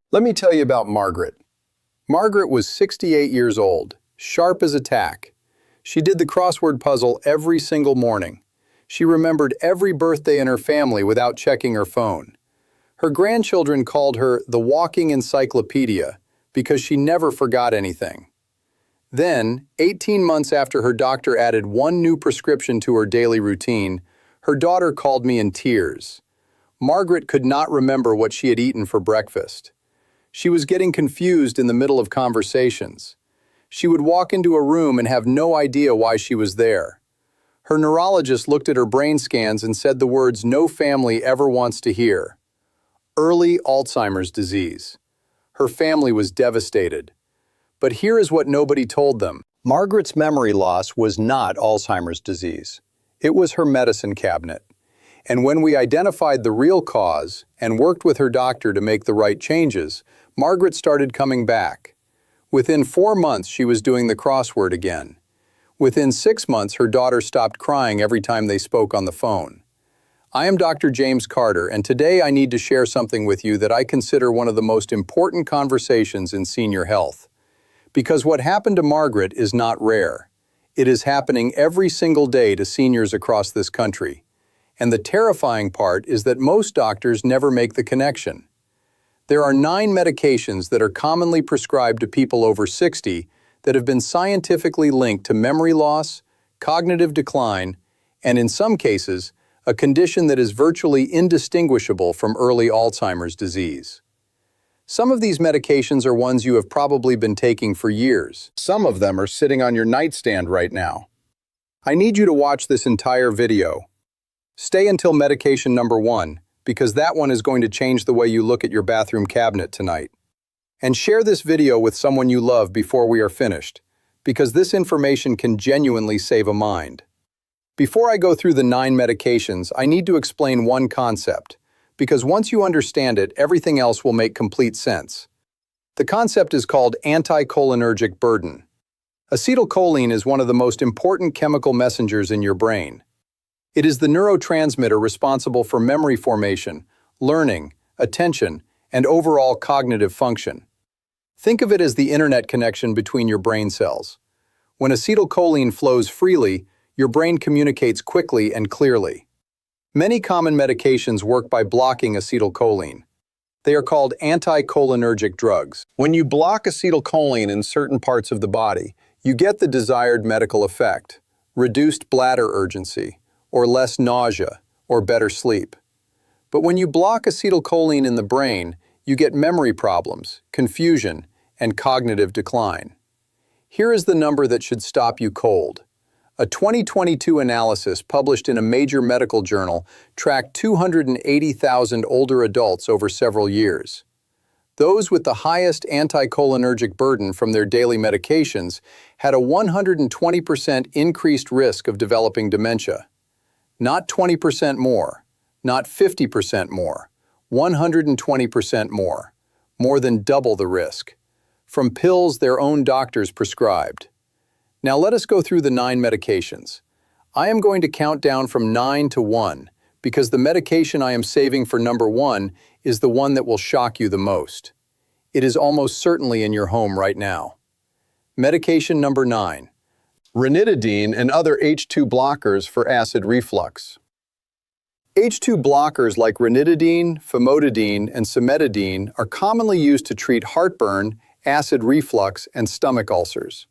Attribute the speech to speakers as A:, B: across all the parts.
A: Let me tell you about Margaret. Margaret was 68 years old, sharp as a tack. She did the crossword puzzle every single morning. She remembered every birthday in her family without checking her phone. Her grandchildren called her the walking encyclopedia because she never forgot anything. Then, 18 months after her doctor added one new prescription to her daily routine, her daughter called me in tears. Margaret could not remember what she had eaten for breakfast. She was getting confused in the middle of conversations. She would walk into a room and have no idea why she was there. Her neurologist looked at her brain scans and said the words no family ever wants to hear. Early Alzheimer's disease. Her family was devastated. But here is what nobody told them. Margaret's memory loss was not Alzheimer's disease. It was her medicine cabinet. And when we identified the real cause and worked with her doctor to make the right changes, Margaret started coming back. Within 4 months, she was doing the crossword again. Within 6 months, her daughter stopped crying every time they spoke on the phone. I am Dr. James Carter, and today I need to share something with you that I consider one of the most important conversations in senior health. Because what happened to Margaret is not rare. It is happening every single day to seniors across this country. And the terrifying part is that most doctors never make the connection. There are 9 medications that are commonly prescribed to people over 60 that have been scientifically linked to memory loss, cognitive decline, and in some cases, a condition that is virtually indistinguishable from early Alzheimer's disease. Some of these medications are ones you have probably been taking for years. Some of them are sitting on your nightstand right now. I need you to watch this entire video. Stay until medication number 1, because that one is going to change the way you look at your bathroom cabinet tonight. And share this video with someone you love before we are finished, because this information can genuinely save a mind. Before I go through the 9 medications, I need to explain one concept, because once you understand it, everything else will make complete sense. The concept is called anticholinergic burden. Acetylcholine is one of the most important chemical messengers in your brain. It is the neurotransmitter responsible for memory formation, learning, attention, and overall cognitive function. Think of it as the internet connection between your brain cells. When acetylcholine flows freely, your brain communicates quickly and clearly. Many common medications work by blocking acetylcholine. They are called anticholinergic drugs. When you block acetylcholine in certain parts of the body, you get the desired medical effect: reduced bladder urgency, or less nausea, or better sleep. But when you block acetylcholine in the brain, you get memory problems, confusion, and cognitive decline. Here is the number that should stop you cold. A 2022 analysis published in a major medical journal tracked 280,000 older adults over several years. Those with the highest anticholinergic burden from their daily medications had a 120% increased risk of developing dementia. Not 20% more, not 50% more, 120% more, more than double the risk, from pills their own doctors prescribed. Now let us go through the 9 medications. I am going to count down from 9 to 1, because the medication I am saving for number 1 is the one that will shock you the most. It is almost certainly in your home right now. Medication number 9. Ranitidine and other H2 blockers for acid reflux. H2 blockers like ranitidine, famotidine, and cimetidine are commonly used to treat heartburn, acid reflux, and stomach ulcers.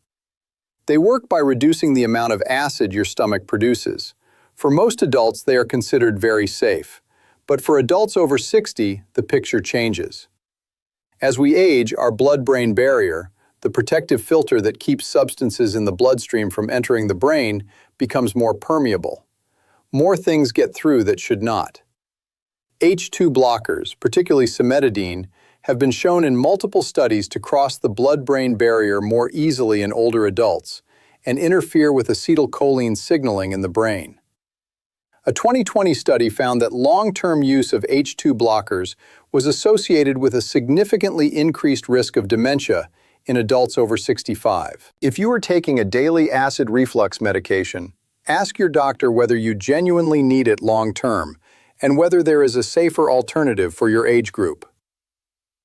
A: They work by reducing the amount of acid your stomach produces. For most adults, they are considered very safe. But for adults over 60, the picture changes. As we age, our blood-brain barrier, the protective filter that keeps substances in the bloodstream from entering the brain, becomes more permeable. More things get through that should not. H2 blockers, particularly cimetidine, have been shown in multiple studies to cross the blood-brain barrier more easily in older adults and interfere with acetylcholine signaling in the brain. A 2020 study found that long-term use of H2 blockers was associated with a significantly increased risk of dementia in adults over 65. If you are taking a daily acid reflux medication, ask your doctor whether you genuinely need it long-term and whether there is a safer alternative for your age group.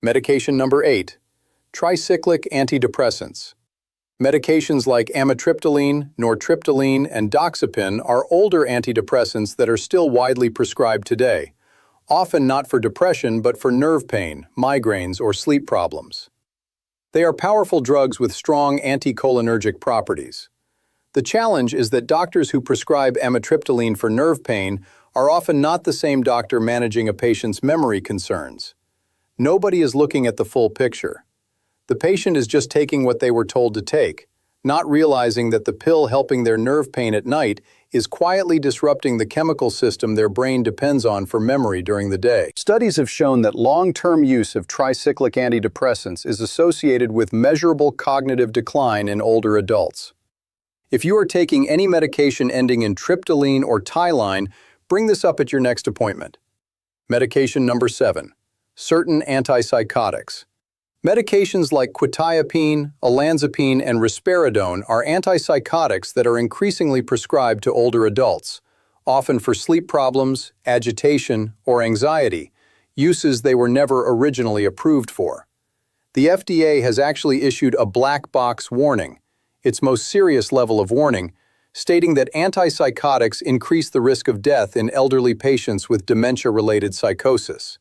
A: Medication number 8. Tricyclic antidepressants. Medications like amitriptyline, nortriptyline, and doxepin are older antidepressants that are still widely prescribed today, often not for depression but for nerve pain, migraines, or sleep problems. They are powerful drugs with strong anticholinergic properties. The challenge is that doctors who prescribe amitriptyline for nerve pain are often not the same doctor managing a patient's memory concerns. Nobody is looking at the full picture. The patient is just taking what they were told to take, not realizing that the pill helping their nerve pain at night is quietly disrupting the chemical system their brain depends on for memory during the day. Studies have shown that long-term use of tricyclic antidepressants is associated with measurable cognitive decline in older adults. If you are taking any medication ending in triptyline or tyline, bring this up at your next appointment. Medication number 7. Certain antipsychotics. Medications like quetiapine, olanzapine, and risperidone are antipsychotics that are increasingly prescribed to older adults, often for sleep problems, agitation, or anxiety, uses they were never originally approved for. The FDA has actually issued a black box warning, its most serious level of warning, stating that antipsychotics increase the risk of death in elderly patients with dementia-related psychosis.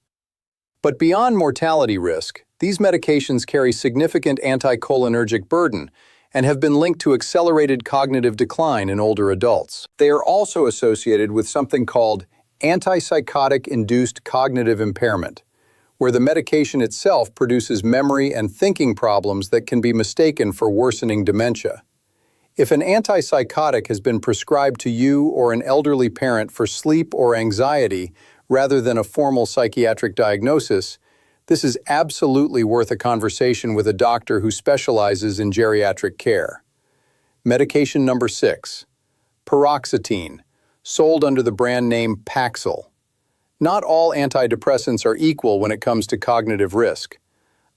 A: But beyond mortality risk, these medications carry significant anticholinergic burden and have been linked to accelerated cognitive decline in older adults. They are also associated with something called antipsychotic-induced cognitive impairment, where the medication itself produces memory and thinking problems that can be mistaken for worsening dementia. If an antipsychotic has been prescribed to you or an elderly parent for sleep or anxiety rather than a formal psychiatric diagnosis, this is absolutely worth a conversation with a doctor who specializes in geriatric care. Medication number 6. Paroxetine, sold under the brand name Paxil. Not all antidepressants are equal when it comes to cognitive risk.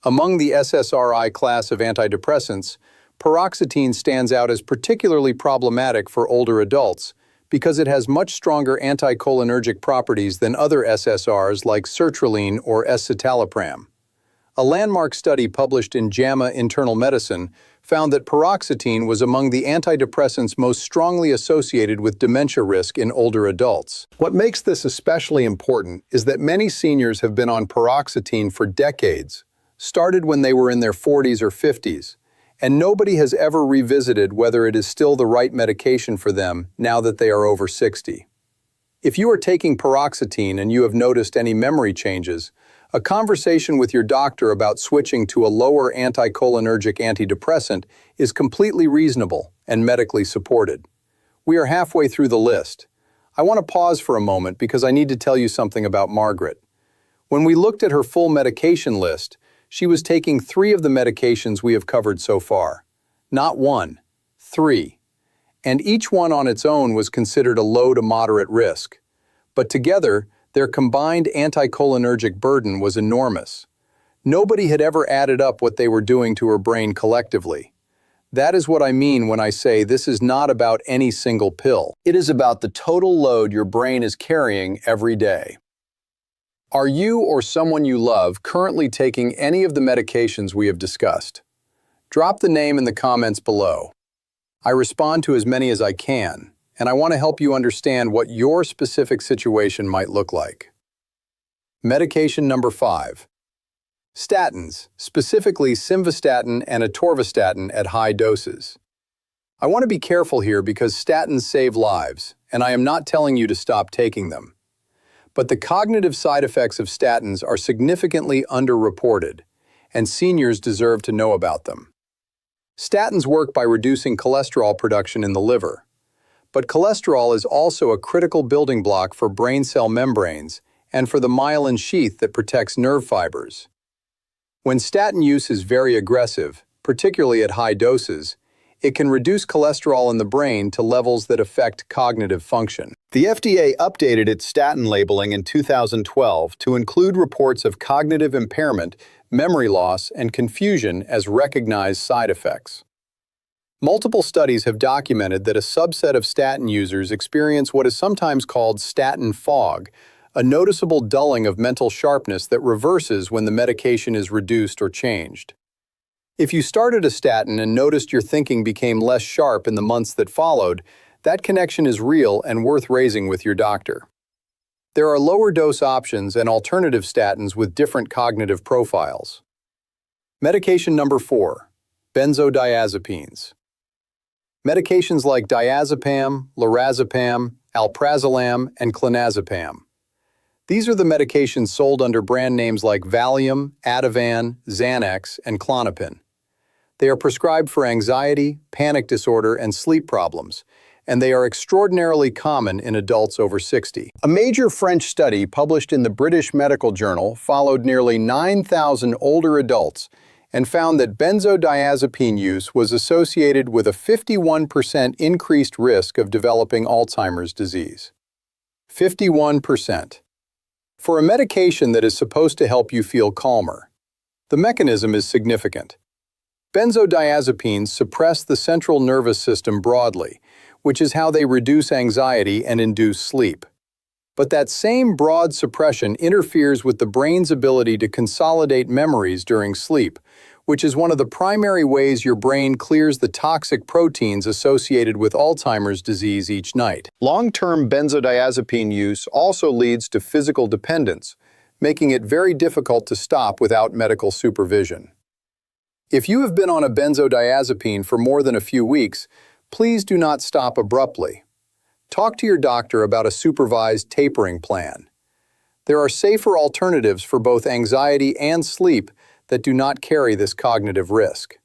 A: Among the SSRI class of antidepressants, paroxetine stands out as particularly problematic for older adults because it has much stronger anticholinergic properties than other SSRs like sertraline or escitalopram. A landmark study published in JAMA Internal Medicine found that paroxetine was among the antidepressants most strongly associated with dementia risk in older adults. What makes this especially important is that many seniors have been on paroxetine for decades, started when they were in their 40s or 50s, and nobody has ever revisited whether it is still the right medication for them now that they are over 60. If you are taking paroxetine and you have noticed any memory changes, a conversation with your doctor about switching to a lower anticholinergic antidepressant is completely reasonable and medically supported. We are halfway through the list. I want to pause for a moment because I need to tell you something about Margaret. When we looked at her full medication list, she was taking 3 of the medications we have covered so far. Not 1, 3. And each one on its own was considered a low to moderate risk. But together, their combined anticholinergic burden was enormous. Nobody had ever added up what they were doing to her brain collectively. That is what I mean when I say this is not about any single pill. It is about the total load your brain is carrying every day. Are you or someone you love currently taking any of the medications we have discussed? Drop the name in the comments below. I respond to as many as I can, and I want to help you understand what your specific situation might look like. Medication number 5. Statins, specifically simvastatin and atorvastatin at high doses. I want to be careful here because statins save lives, and I am not telling you to stop taking them. But the cognitive side effects of statins are significantly underreported, and seniors deserve to know about them. Statins work by reducing cholesterol production in the liver. But cholesterol is also a critical building block for brain cell membranes and for the myelin sheath that protects nerve fibers. When statin use is very aggressive, particularly at high doses, it can reduce cholesterol in the brain to levels that affect cognitive function. The FDA updated its statin labeling in 2012 to include reports of cognitive impairment, memory loss, and confusion as recognized side effects. Multiple studies have documented that a subset of statin users experience what is sometimes called statin fog, a noticeable dulling of mental sharpness that reverses when the medication is reduced or changed. If you started a statin and noticed your thinking became less sharp in the months that followed, that connection is real and worth raising with your doctor. There are lower dose options and alternative statins with different cognitive profiles. Medication number 4, benzodiazepines. Medications like diazepam, lorazepam, alprazolam, and clonazepam. These are the medications sold under brand names like Valium, Ativan, Xanax, and Klonopin. They are prescribed for anxiety, panic disorder, and sleep problems, and they are extraordinarily common in adults over 60. A major French study published in the British Medical Journal followed nearly 9,000 older adults and found that benzodiazepine use was associated with a 51% increased risk of developing Alzheimer's disease. 51%. For a medication that is supposed to help you feel calmer. The mechanism is significant. Benzodiazepines suppress the central nervous system broadly, which is how they reduce anxiety and induce sleep. But that same broad suppression interferes with the brain's ability to consolidate memories during sleep, which is one of the primary ways your brain clears the toxic proteins associated with Alzheimer's disease each night. Long-term benzodiazepine use also leads to physical dependence, making it very difficult to stop without medical supervision. If you have been on a benzodiazepine for more than a few weeks, please do not stop abruptly. Talk to your doctor about a supervised tapering plan. There are safer alternatives for both anxiety and sleep that do not carry this cognitive risk.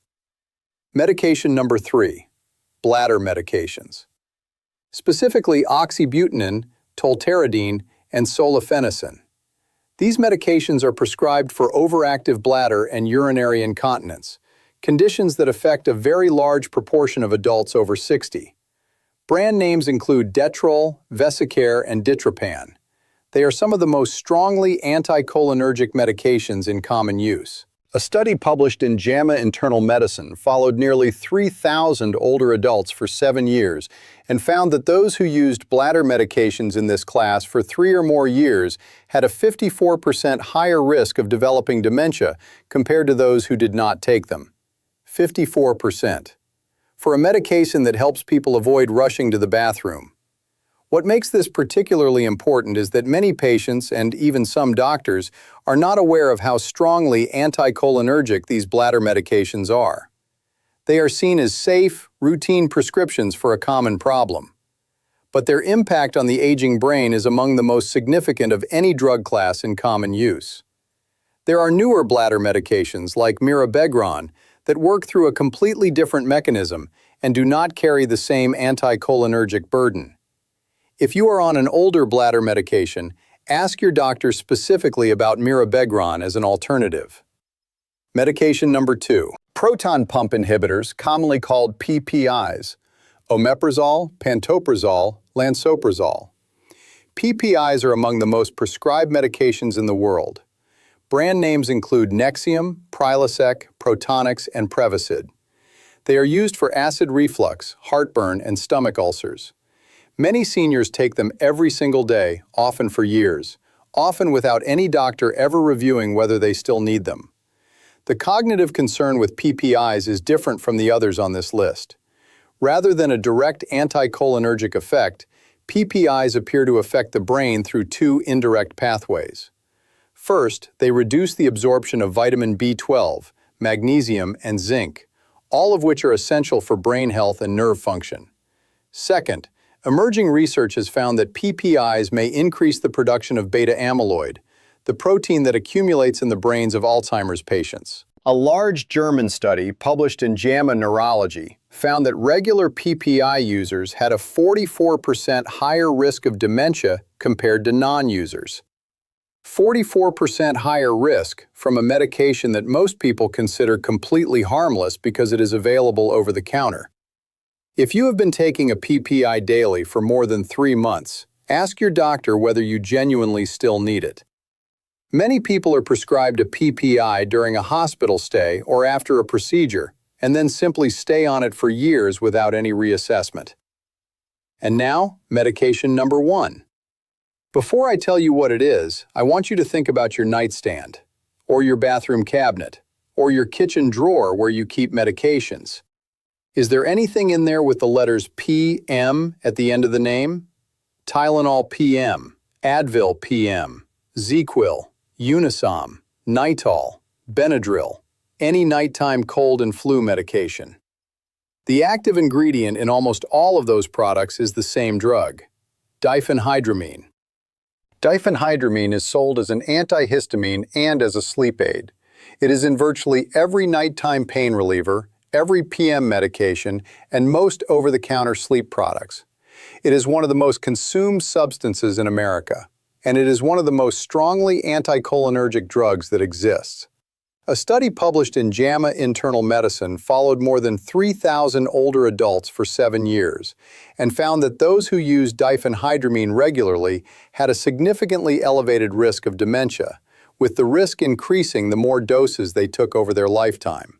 A: Medication number 3, bladder medications. Specifically oxybutynin, tolterodine, and solifenacin. These medications are prescribed for overactive bladder and urinary incontinence, conditions that affect a very large proportion of adults over 60. Brand names include Detrol, Vesicare, and Ditropan. They are some of the most strongly anticholinergic medications in common use. A study published in JAMA Internal Medicine followed nearly 3,000 older adults for 7 years and found that those who used bladder medications in this class for 3 or more years had a 54% higher risk of developing dementia compared to those who did not take them. 54%. For a medication that helps people avoid rushing to the bathroom. What makes this particularly important is that many patients, and even some doctors, are not aware of how strongly anticholinergic these bladder medications are. They are seen as safe, routine prescriptions for a common problem. But their impact on the aging brain is among the most significant of any drug class in common use. There are newer bladder medications like mirabegron that work through a completely different mechanism and do not carry the same anticholinergic burden. If you are on an older bladder medication, ask your doctor specifically about mirabegron as an alternative. Medication number 2, proton pump inhibitors, commonly called PPIs, omeprazole, pantoprazole, lansoprazole. PPIs are among the most prescribed medications in the world. Brand names include Nexium, Prilosec, Protonix, and Prevacid. They are used for acid reflux, heartburn, and stomach ulcers. Many seniors take them every single day, often for years, often without any doctor ever reviewing whether they still need them. The cognitive concern with PPIs is different from the others on this list. Rather than a direct anticholinergic effect, PPIs appear to affect the brain through 2 indirect pathways. First, they reduce the absorption of vitamin B12, magnesium, and zinc, all of which are essential for brain health and nerve function. Second, emerging research has found that PPIs may increase the production of beta amyloid, the protein that accumulates in the brains of Alzheimer's patients. A large German study published in JAMA Neurology found that regular PPI users had a 44% higher risk of dementia compared to non-users. 44% higher risk from a medication that most people consider completely harmless because it is available over the counter. If you have been taking a PPI daily for more than 3 months, ask your doctor whether you genuinely still need it. Many people are prescribed a PPI during a hospital stay or after a procedure, and then simply stay on it for years without any reassessment. And now, medication number 1. Before I tell you what it is, I want you to think about your nightstand, or your bathroom cabinet, or your kitchen drawer where you keep medications. Is there anything in there with the letters PM at the end of the name? Tylenol PM, Advil PM, ZzzQuil, Unisom, Nitol, Benadryl, any nighttime cold and flu medication. The active ingredient in almost all of those products is the same drug, diphenhydramine. Diphenhydramine is sold as an antihistamine and as a sleep aid. It is in virtually every nighttime pain reliever, every PM medication, and most over-the-counter sleep products. It is one of the most consumed substances in America, and it is one of the most strongly anticholinergic drugs that exists. A study published in JAMA Internal Medicine followed more than 3,000 older adults for 7 years and found that those who used diphenhydramine regularly had a significantly elevated risk of dementia, with the risk increasing the more doses they took over their lifetime.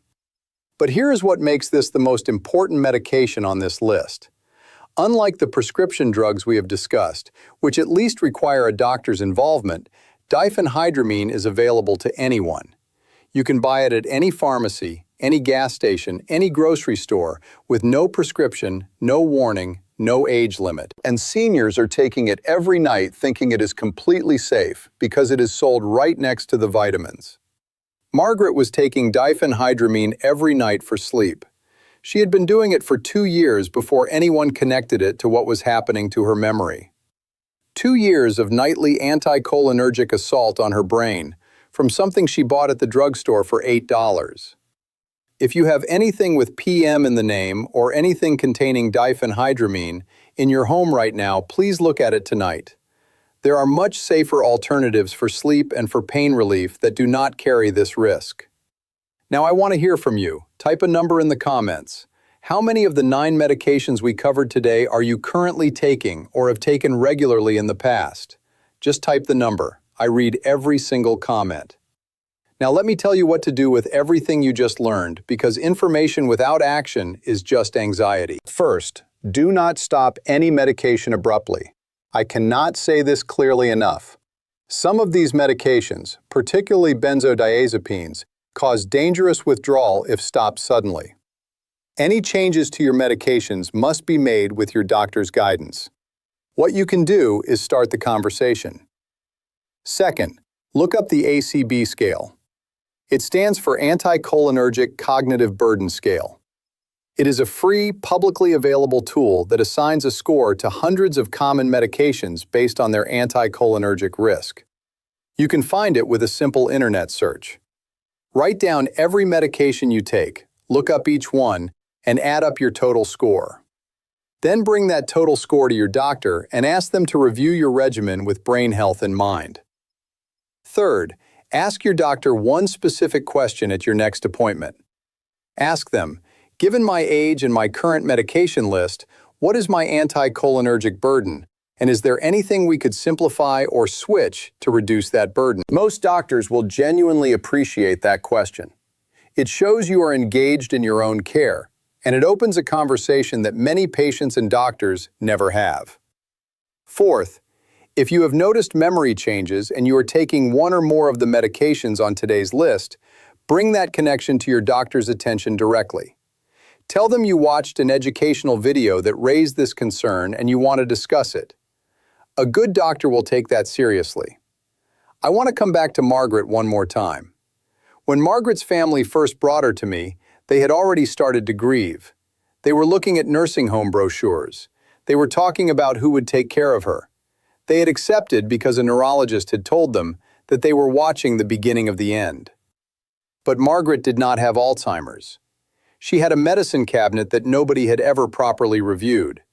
A: But here is what makes this the most important medication on this list. Unlike the prescription drugs we have discussed, which at least require a doctor's involvement, diphenhydramine is available to anyone. You can buy it at any pharmacy, any gas station, any grocery store, with no prescription, no warning, no age limit. And seniors are taking it every night thinking it is completely safe because it is sold right next to the vitamins. Margaret was taking diphenhydramine every night for sleep. She had been doing it for 2 years before anyone connected it to what was happening to her memory. 2 years of nightly anticholinergic assault on her brain, from something she bought at the drugstore for $8. If you have anything with PM in the name or anything containing diphenhydramine in your home right now, please look at it tonight. There are much safer alternatives for sleep and for pain relief that do not carry this risk. Now I want to hear from you. Type a number in the comments. How many of the 9 medications we covered today are you currently taking or have taken regularly in the past? Just type the number. I read every single comment. Now let me tell you what to do with everything you just learned, because information without action is just anxiety. First, do not stop any medication abruptly. I cannot say this clearly enough. Some of these medications, particularly benzodiazepines, cause dangerous withdrawal if stopped suddenly. Any changes to your medications must be made with your doctor's guidance. What you can do is start the conversation. Second, look up the ACB scale. It stands for Anticholinergic Cognitive Burden Scale. It is a free, publicly available tool that assigns a score to hundreds of common medications based on their anticholinergic risk. You can find it with a simple internet search. Write down every medication you take, look up each one, and add up your total score. Then bring that total score to your doctor and ask them to review your regimen with brain health in mind. Third, ask your doctor one specific question at your next appointment. Ask them, given my age and my current medication list, what is my anticholinergic burden, and is there anything we could simplify or switch to reduce that burden? Most doctors will genuinely appreciate that question. It shows you are engaged in your own care, and it opens a conversation that many patients and doctors never have. Fourth, if you have noticed memory changes and you are taking one or more of the medications on today's list, bring that connection to your doctor's attention directly. Tell them you watched an educational video that raised this concern and you want to discuss it. A good doctor will take that seriously. I want to come back to Margaret one more time. When Margaret's family first brought her to me, they had already started to grieve. They were looking at nursing home brochures. They were talking about who would take care of her. They had accepted because a neurologist had told them that they were watching the beginning of the end. But Margaret did not have Alzheimer's. She had a medicine cabinet that nobody had ever properly reviewed.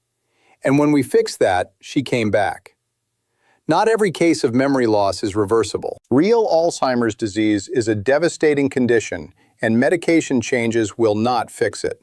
A: And when we fixed that, she came back. Not every case of memory loss is reversible. Real Alzheimer's disease is a devastating condition, and medication changes will not fix it.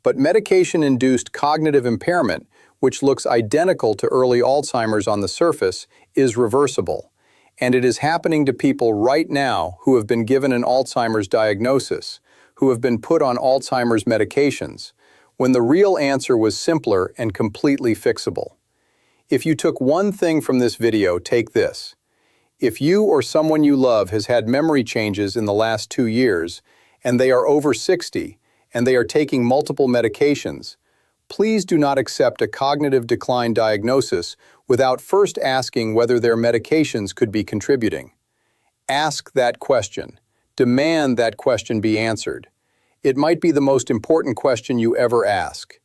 A: But medication-induced cognitive impairment, which looks identical to early Alzheimer's on the surface, is reversible. And it is happening to people right now who have been given an Alzheimer's diagnosis, who have been put on Alzheimer's medications, when the real answer was simpler and completely fixable. If you took one thing from this video, take this. If you or someone you love has had memory changes in the last 2 years, and they are over 60, and they are taking multiple medications, please do not accept a cognitive decline diagnosis without first asking whether their medications could be contributing. Ask that question. Demand that question be answered. It might be the most important question you ever ask.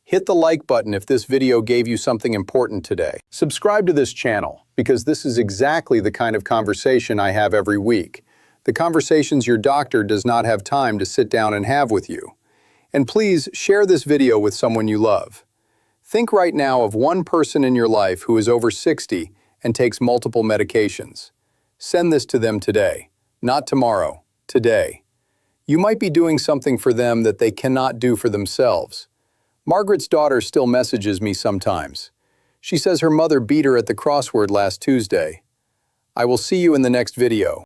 A: Hit the like button if this video gave you something important today. Subscribe to this channel, because this is exactly the kind of conversation I have every week. The conversations your doctor does not have time to sit down and have with you. And please share this video with someone you love. Think right now of one person in your life who is over 60 and takes multiple medications. Send this to them today, not tomorrow, today. You might be doing something for them that they cannot do for themselves. Margaret's daughter still messages me sometimes. She says her mother beat her at the crossword last Tuesday. I will see you in the next video.